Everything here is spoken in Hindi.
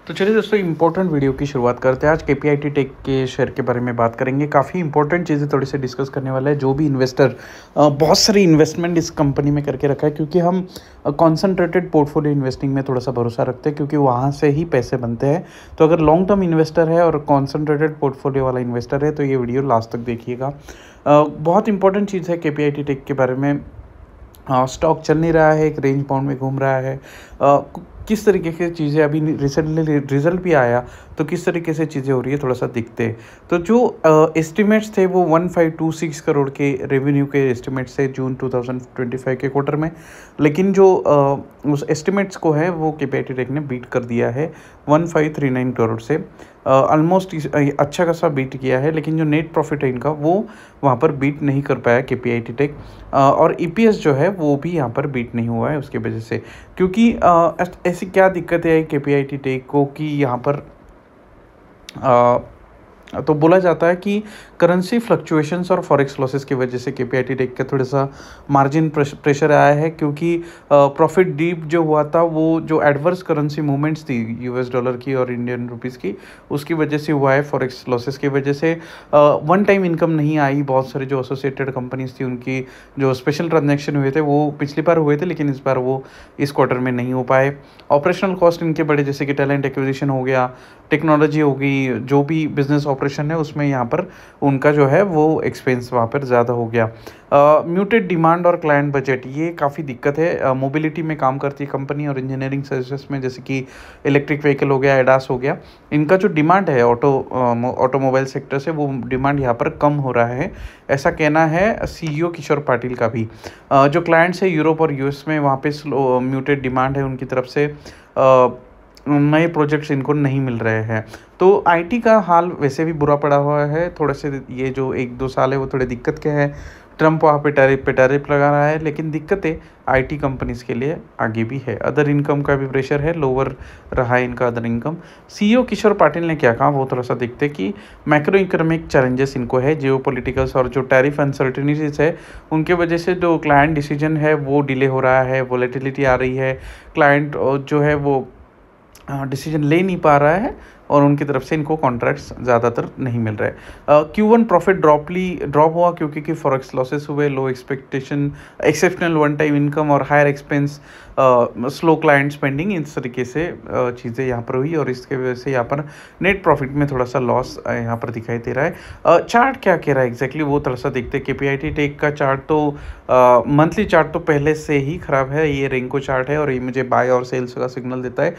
तो चलिए दोस्तों इम्पोर्टेंट वीडियो की शुरुआत करते हैं। आज केपीआईटी टेक के शेयर के बारे में बात करेंगे। काफ़ी इंपॉर्टेंट चीज़ें थोड़ी सी डिस्कस करने वाला है। जो भी इन्वेस्टर बहुत सारी इन्वेस्टमेंट इस कंपनी में करके रखा है, क्योंकि हम कॉन्सेंट्रेटेड पोर्टफोलियो इन्वेस्टिंग में थोड़ा सा भरोसा रखते हैं, क्योंकि वहाँ से ही पैसे बनते हैं। तो अगर लॉन्ग टर्म इन्वेस्टर है और कॉन्सेंट्रेटेड पोर्टफोलियो वाला इन्वेस्टर है तो ये वीडियो लास्ट तक देखिएगा। बहुत इंपॉर्टेंट चीज़ है केपीआईटी टेक के बारे में। स्टॉक चल नहीं रहा है, एक रेंज बाउंड में घूम रहा है। किस तरीके की चीज़ें अभी रिसेंटली रिजल्ट भी आया तो किस तरीके से चीज़ें हो रही है थोड़ा सा दिखते हैं। तो जो एस्टिमेट्स थे वो 1526 करोड़ के रेवेन्यू के एस्टिमेट्स थे जून 2025 के क्वार्टर में। लेकिन जो उस एस्टिमेट्स को है वो केपीआईटी टेक ने बीट कर दिया है 1539 करोड़ से। ऑलमोस्ट अच्छा खासा बीट किया है, लेकिन जो नेट प्रॉफिट है इनका वो वहाँ पर बीट नहीं कर पाया केपीआईटी टेक। और ईपीएस जो है वो भी यहाँ पर बीट नहीं हुआ है उसकी वजह से। क्योंकि ऐसी क्या दिक्कत है केपीआईटी टेक को कि यहाँ पर तो बोला जाता है कि करेंसी फ्लक्चुएशंस और फॉरेक्स लॉसेस की वजह से केपीआईटी टेक का थोड़ा सा मार्जिन प्रेशर आया है। क्योंकि प्रॉफिट डीप जो हुआ था वो जो एडवर्स करेंसी मूवमेंट्स थी यूएस डॉलर की और इंडियन रुपीस की, उसकी वजह से हुआ है। फॉरेक्स लॉसेस की वजह से वन टाइम इनकम नहीं आई। बहुत सारे जो एसोसिएटेड कंपनीज थी उनकी जो स्पेशल ट्रांजैक्शन हुए थे वो पिछली बार हुए थे, लेकिन इस बार वो इस क्वार्टर में नहीं हो पाए। ऑपरेशनल कॉस्ट इनके बड़े, जैसे कि टैलेंट एक्विजिशन हो गया, टेक्नोलॉजी हो गई, जो भी बिजनेस ऑपरेशन है उसमें यहाँ पर उनका जो है वो एक्सपेंस वहाँ पर ज़्यादा हो गया। म्यूटेड डिमांड और क्लाइंट बजट, ये काफ़ी दिक्कत है। मोबिलिटी में काम करती है कंपनी और इंजीनियरिंग सर्विसेज में, जैसे कि इलेक्ट्रिक व्हीकल हो गया, एडास हो गया। इनका जो डिमांड है ऑटोमोबाइल सेक्टर से, वो डिमांड यहाँ पर कम हो रहा है, ऐसा कहना है सीईओ किशोर पाटिल का भी। जो क्लाइंट्स है यूरोप और यूएस में, वहाँ पे स्लो म्यूटेड डिमांड है उनकी तरफ से। नए प्रोजेक्ट्स इनको नहीं मिल रहे हैं। तो आईटी का हाल वैसे भी बुरा पड़ा हुआ है थोड़े से। ये जो 1-2 साल है वो थोड़े दिक्कत के हैं। ट्रम्प वहाँ पे टैरिफ लगा रहा है, लेकिन दिक्कतें आईटी कंपनीज के लिए आगे भी है। अदर इनकम का भी प्रेशर है, लोअर रहा है इनका अदर इनकम। सीईओ किशोर पाटिल ने क्या कहा वो थोड़ा सा देखते कि मैक्रो इकोनॉमिक चैलेंजेस इनको है, जियोपॉलिटिकल्स और जो टैरिफ अनसर्टेनिटीज है उनके वजह से जो क्लाइंट डिसीजन है वो डिले हो रहा है, वॉलेटिलिटी आ रही है, क्लाइंट जो है वो डिसीजन ले नहीं पा रहा है और उनकी तरफ से इनको कॉन्ट्रैक्ट्स ज़्यादातर नहीं मिल रहे। Q1 प्रॉफिट ड्रॉप हुआ क्योंकि फॉरेक्स लॉसेस हुए, low exceptional one time income और higher expense, slow client spending, इस तरीके से चीज़ें यहाँ पर हुई और इसके वजह से यहाँ पर नेट प्रॉफिट में थोड़ा सा लॉस यहाँ पर दिखाई दे रहा है। चार्ट क्या कह रहा है एग्जैक्टली वो थोड़ा सा देखते हैं। केपीआईटी टेक का चार्ट तो मंथली चार्ट तो पहले से ही ख़राब है। ये रेंको चार्ट है और ये मुझे बाय और सेल्स का सिग्नल देता है।